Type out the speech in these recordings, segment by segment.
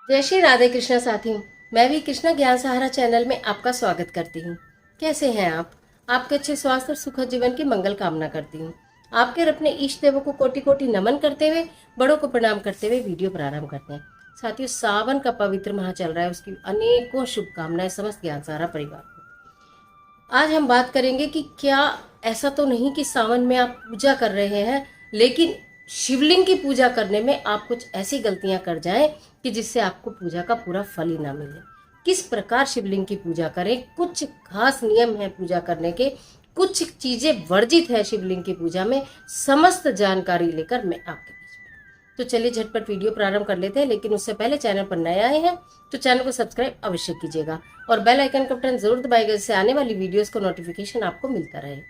जय श्री राधे कृष्णा साथियों। मैं भी कृष्णा ज्ञान सहारा चैनल में आपका स्वागत करती हूँ। कैसे हैं आप? आपके अच्छे स्वास्थ्य और सुखद जीवन की मंगल कामना करती हूँ। आपके और अपने इष्ट देवों को कोटि कोटि नमन करते हुए, बड़ों को प्रणाम करते हुए वीडियो प्रारंभ करते हैं। साथियों, सावन का पवित्र माह चल रहा है, उसकी अनेकों शुभकामनाएं समस्त ज्ञान सहारा परिवार को। आज हम बात करेंगे कि क्या ऐसा तो नहीं कि सावन में आप पूजा कर रहे हैं, लेकिन शिवलिंग की पूजा करने में आप कुछ ऐसी गलतियां कर जाएं कि जिससे आपको पूजा का पूरा फल ही ना मिले। किस प्रकार शिवलिंग की पूजा करें, कुछ खास नियम है पूजा करने के, कुछ चीजें वर्जित है शिवलिंग की पूजा में, समस्त जानकारी लेकर मैं आपके बीच में। तो चलिए झटपट वीडियो प्रारंभ कर लेते हैं, लेकिन उससे पहले चैनल पर नए आए हैं तो चैनल को सब्सक्राइब अवश्य कीजिएगा और बेल आइकन का बटन जरूर दबाइएगा, जिससे आने वाली वीडियोस को नोटिफिकेशन आपको मिलता रहे।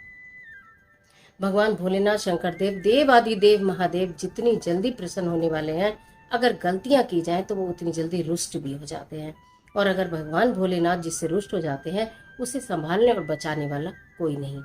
भगवान भोलेनाथ, शंकर देव, देव आदि देव महादेव जितनी जल्दी प्रसन्न होने वाले हैं, अगर गलतियां की जाएं तो वो उतनी जल्दी रुष्ट भी हो जाते हैं। और अगर भगवान भोलेनाथ जिससे रुष्ट हो जाते हैं, उसे संभालने और बचाने वाला कोई नहीं।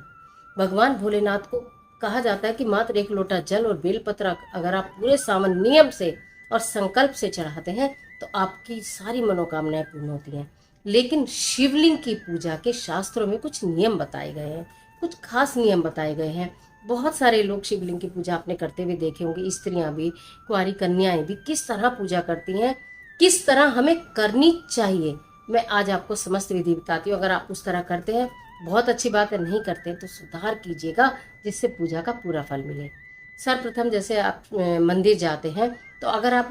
भगवान भोलेनाथ को कहा जाता है कि मात्र एक लोटा जल और बेलपत्र अगर आप पूरे सावन नियम से और संकल्प से चढ़ाते हैं तो आपकी सारी मनोकामनाएं पूर्ण होती हैं। लेकिन शिवलिंग की पूजा के शास्त्रों में कुछ नियम बताए गए हैं, कुछ खास नियम बताए गए हैं। बहुत सारे लोग शिवलिंग की पूजा आपने करते हुए देखे होंगे, स्त्रियां भी, कुंवारी कन्याएं भी किस तरह पूजा करती हैं, किस तरह हमें करनी चाहिए। मैं आज आपको समस्त विधि बताती हूँ। अगर आप उस तरह करते हैं बहुत अच्छी बात है, नहीं करते तो सुधार कीजिएगा, जिससे पूजा का पूरा फल मिले। सर्वप्रथम जैसे आप मंदिर जाते हैं तो अगर आप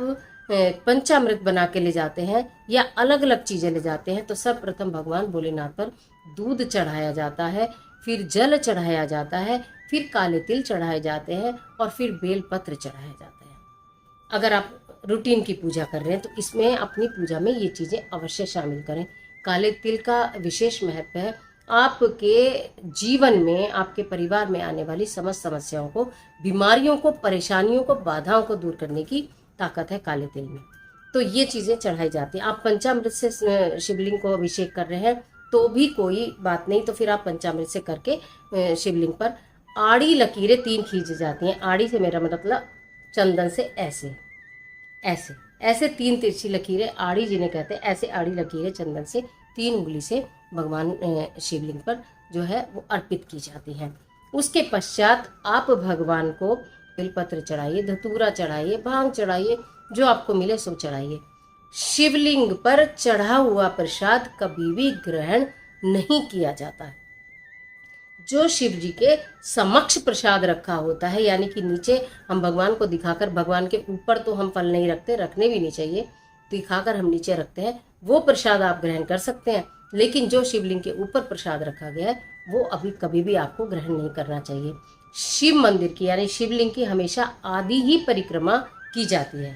पंचामृत बना के ले जाते हैं या अलग अलग चीजें ले जाते हैं तो सर्वप्रथम भगवान भोलेनाथ पर दूध चढ़ाया जाता है, फिर जल चढ़ाया जाता है, फिर काले तिल चढ़ाए जाते हैं और फिर बेल पत्र चढ़ाया जाता है। अगर आप रूटीन की पूजा कर रहे हैं तो इसमें अपनी पूजा में ये चीज़ें अवश्य शामिल करें। काले तिल का विशेष महत्व है। आपके जीवन में, आपके परिवार में आने वाली समस्त समस्याओं को, बीमारियों को, परेशानियों को, बाधाओं को दूर करने की ताकत है काले तिल में। तो ये चीज़ें चढ़ाई जाती हैं। आप पंचामृत से शिवलिंग को अभिषेक कर रहे हैं तो भी कोई बात नहीं, तो फिर आप पंचामृत से करके शिवलिंग पर आड़ी लकीरें 3 खींची जाती हैं। आड़ी से मेरा मतलब चंदन से ऐसे ऐसे ऐसे 3 तिरछी लकीरें आड़ी जिन्हें कहते हैं, ऐसे आड़ी लकीरें चंदन से 3 उंगली से भगवान शिवलिंग पर जो है वो अर्पित की जाती हैं। उसके पश्चात आप भगवान को बेलपत्र चढ़ाइए, धतूरा चढ़ाइए, भांग चढ़ाइए, जो आपको मिले सो चढ़ाइए। शिवलिंग पर चढ़ा हुआ प्रसाद कभी भी ग्रहण नहीं किया जाता है। जो शिव जी के समक्ष प्रसाद रखा होता है, यानी कि नीचे हम भगवान को दिखाकर, भगवान के ऊपर तो हम फल नहीं रखते, रखने भी नहीं चाहिए, दिखाकर हम नीचे रखते हैं, वो प्रसाद आप ग्रहण कर सकते हैं। लेकिन जो शिवलिंग के ऊपर प्रसाद रखा गया है वो अभी कभी भी आपको ग्रहण नहीं करना चाहिए। शिव मंदिर की यानी शिवलिंग की हमेशा आदि ही परिक्रमा की जाती है।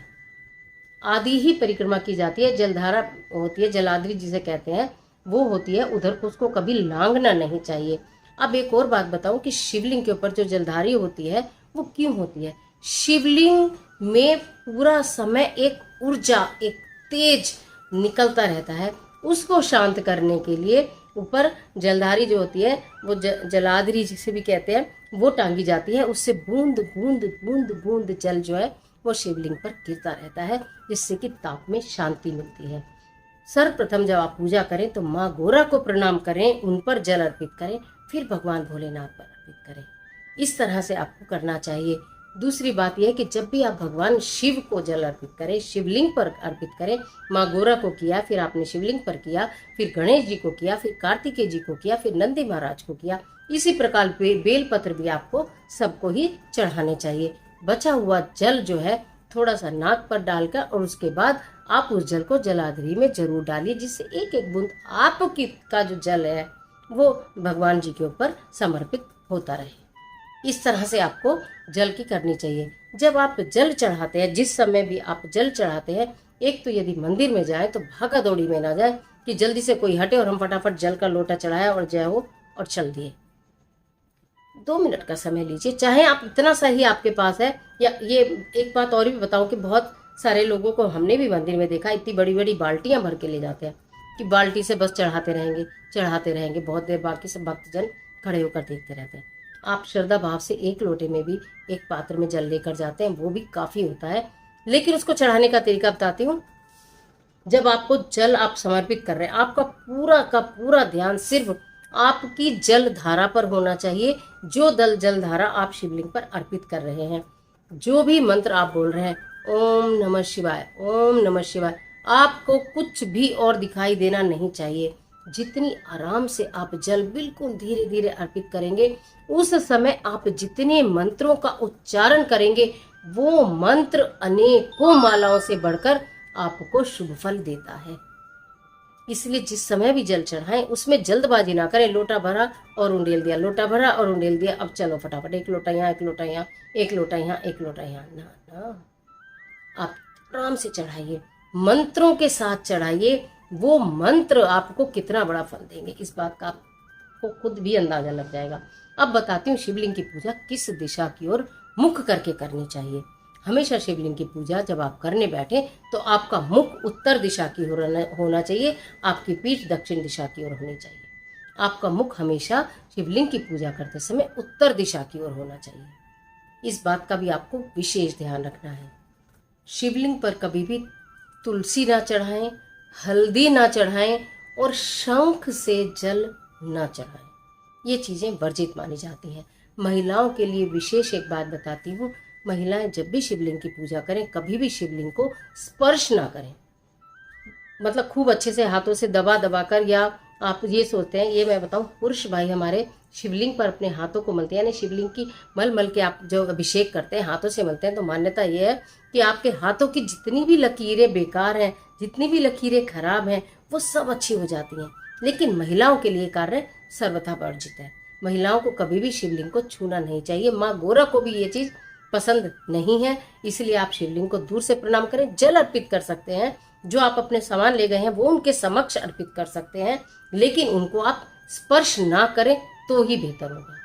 आदि ही परिक्रमा की जाती है। जलधारा होती है, जलाद्री जिसे कहते हैं, वो होती है, उधर को उसको कभी लांघना नहीं चाहिए। अब एक और बात बताऊं कि शिवलिंग के ऊपर जो जलधारी होती है वो क्यों होती है। शिवलिंग में पूरा समय एक ऊर्जा, एक तेज निकलता रहता है। उसको शांत करने के लिए ऊपर जलधारी जो होती है वो जलाद्री जिसे भी कहते हैं वो टांगी जाती है। उससे बूंद बूंद बूंद बूंद जल जो है वो शिवलिंग पर गिरता रहता है, जिससे कि ताप में शांति मिलती है। सर्वप्रथम जब आप पूजा करें तो माँ गोरा को प्रणाम करें, उन पर जल अर्पित करें, फिर भगवान भोलेनाथ पर अर्पित करें। इस तरह से आपको करना चाहिए। दूसरी बात यह है कि जब भी आप भगवान शिव को जल अर्पित करें, शिवलिंग पर अर्पित करें, माँ गोरा को किया, फिर आपने शिवलिंग पर किया, फिर गणेश जी को किया, फिर कार्तिकेय जी को किया, फिर नंदी महाराज को किया, इसी प्रकार बेल पत्र भी आपको सबको ही चढ़ाने चाहिए। बचा हुआ जल जो है थोड़ा सा नाक पर डालकर और उसके बाद आप उस जल को जलाधरी में जरूर डालिए, जिससे एक एक बूंद आपकी का जो जल है वो भगवान जी के ऊपर समर्पित होता रहे। इस तरह से आपको जल की करनी चाहिए। जब आप जल चढ़ाते हैं, जिस समय भी आप जल चढ़ाते हैं, एक तो यदि मंदिर में जाए तो भागा दौड़ी में ना जाए कि जल्दी से कोई हटे और हम फटाफट जल का लोटा चढ़ाया और जय हो और चल दिए। 2 मिनट का समय लीजिए, चाहे आप इतना सा ही आपके पास है। या ये एक बात और भी बताऊं कि बहुत सारे लोगों को हमने भी मंदिर में देखा, इतनी बड़ी बड़ी बाल्टियां भर के ले जाते हैं कि बाल्टी से बस चढ़ाते रहेंगे चढ़ाते रहेंगे, बहुत देर बाकी सब भक्तजन खड़े होकर देखते रहते हैं। आप श्रद्धा भाव से एक लोटे में भी एक पात्र में जल लेकर जाते हैं, वो भी काफ़ी होता है। लेकिन उसको चढ़ाने का तरीका बताती हूँ। जब आपको जल आप समर्पित कर रहे हैं, आपका पूरा का पूरा ध्यान सिर्फ आपकी जल धारा पर होना चाहिए। जो जल धारा आप शिवलिंग पर अर्पित कर रहे हैं, जो भी मंत्र आप बोल रहे हैं, ओम नमः शिवाय, ओम नमः शिवाय, आपको कुछ भी और दिखाई देना नहीं चाहिए। जितनी आराम से आप जल बिल्कुल धीरे धीरे अर्पित करेंगे, उस समय आप जितने मंत्रों का उच्चारण करेंगे, वो मंत्र अनेकों मालाओं से बढ़कर आपको शुभ फल देता है। इसलिए जिस समय भी जल चढ़ाएं, उसमें जल्दबाजी ना करें। लोटा भरा और उंडेल दिया, लोटा भरा और उंडेल दिया, अब चलो फटाफट, एक लोटा यहाँ, एक लोटा यहाँ, एक लोटा यहाँ, एक लोटा यहाँ, ना ना, आप आराम से चढ़ाइए, मंत्रों के साथ चढ़ाइए। वो मंत्र आपको कितना बड़ा फल देंगे, इस बात का आपको खुद भी अंदाजा लग जाएगा। अब बताती हूँ शिवलिंग की पूजा किस दिशा की ओर मुख करके करनी चाहिए। हमेशा शिवलिंग की पूजा जब आप करने बैठे तो आपका मुख उत्तर दिशा की ओर होना चाहिए, आपकी पीठ दक्षिण दिशा की ओर होनी चाहिए। आपका मुख हमेशा शिवलिंग की पूजा करते समय उत्तर दिशा की ओर होना चाहिए। इस बात का भी आपको विशेष ध्यान रखना है। शिवलिंग पर कभी भी तुलसी ना चढ़ाएं, हल्दी ना चढ़ाएं और शंख से जल ना चढ़ाएं। ये चीज़ें वर्जित मानी जाती हैं। महिलाओं के लिए विशेष एक बात बताती हूँ, महिलाएं जब भी शिवलिंग की पूजा करें, कभी भी शिवलिंग को स्पर्श ना करें। मतलब खूब अच्छे से हाथों से दबा दबा कर, या आप ये सोचते हैं, ये मैं बताऊं, पुरुष भाई हमारे शिवलिंग पर अपने हाथों को मलते हैं, यानी शिवलिंग की मल मल के आप जो अभिषेक करते हैं, हाथों से मलते हैं, तो मान्यता ये है कि आपके हाथों की जितनी भी लकीरें बेकार हैं, जितनी भी लकीरें खराब हैं, वो सब अच्छी हो जाती हैं। लेकिन महिलाओं के लिए कार्य सर्वथा वर्जित है। महिलाओं को कभी भी शिवलिंग को छूना नहीं चाहिए। माँ गोरा को भी ये चीज़ पसंद नहीं है, इसलिए आप शिवलिंग को दूर से प्रणाम करें। जल अर्पित कर सकते हैं, जो आप अपने सामान ले गए हैं वो उनके समक्ष अर्पित कर सकते हैं, लेकिन उनको आप स्पर्श ना करें तो ही बेहतर होगा।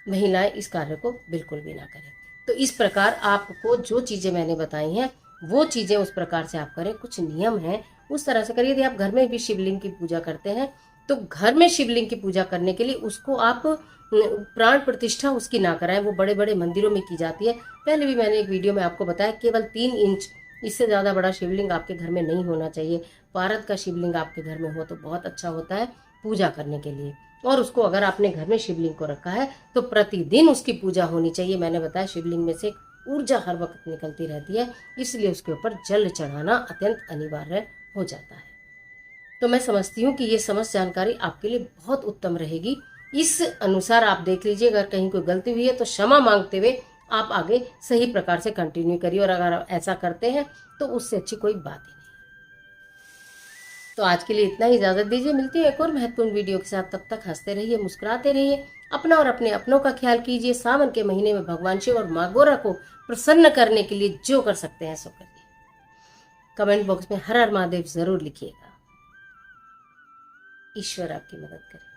महिलाएं इस कार्य को बिल्कुल भी ना करें। तो इस प्रकार आपको जो चीज़ें मैंने बताई हैं, वो चीज़ें उस प्रकार से आप करें। कुछ नियम हैं, उस तरह से करिए। यदि आप घर में भी शिवलिंग की पूजा करते हैं, तो घर में शिवलिंग की पूजा करने के लिए उसको आप प्राण प्रतिष्ठा उसकी ना कराएं। वो बड़े बड़े मंदिरों में की जाती है। पहले भी मैंने एक वीडियो में आपको बताया, केवल 3 इंच, इससे ज़्यादा बड़ा शिवलिंग आपके घर में नहीं होना चाहिए। पारद का शिवलिंग आपके घर में हो तो बहुत अच्छा होता है पूजा करने के लिए। और उसको अगर आपने घर में शिवलिंग को रखा है तो प्रतिदिन उसकी पूजा होनी चाहिए। मैंने बताया शिवलिंग में से एक ऊर्जा हर वक्त निकलती रहती है, इसलिए उसके ऊपर जल चढ़ाना अत्यंत अनिवार्य हो जाता है। तो मैं समझती हूँ कि ये समस्त जानकारी आपके लिए बहुत उत्तम रहेगी। इस अनुसार आप देख लीजिए, अगर कहीं कोई गलती हुई है तो क्षमा मांगते हुए आप आगे सही प्रकार से कंटिन्यू करिए, और अगर आप ऐसा करते हैं तो उससे अच्छी कोई बात ही नहीं। तो आज के लिए इतना ही, इजाजत दीजिए। मिलती है एक और महत्वपूर्ण वीडियो के साथ। तब तक हंसते रहिए, मुस्कुराते रहिए, अपना और अपने अपनों का ख्याल कीजिए। सावन के महीने में भगवान शिव और माँ गोरा को प्रसन्न करने के लिए जो कर सकते हैं सो करिए। कमेंट बॉक्स में हर हर महादेव जरूर लिखिएगा। ईश्वर आपकी मदद करे।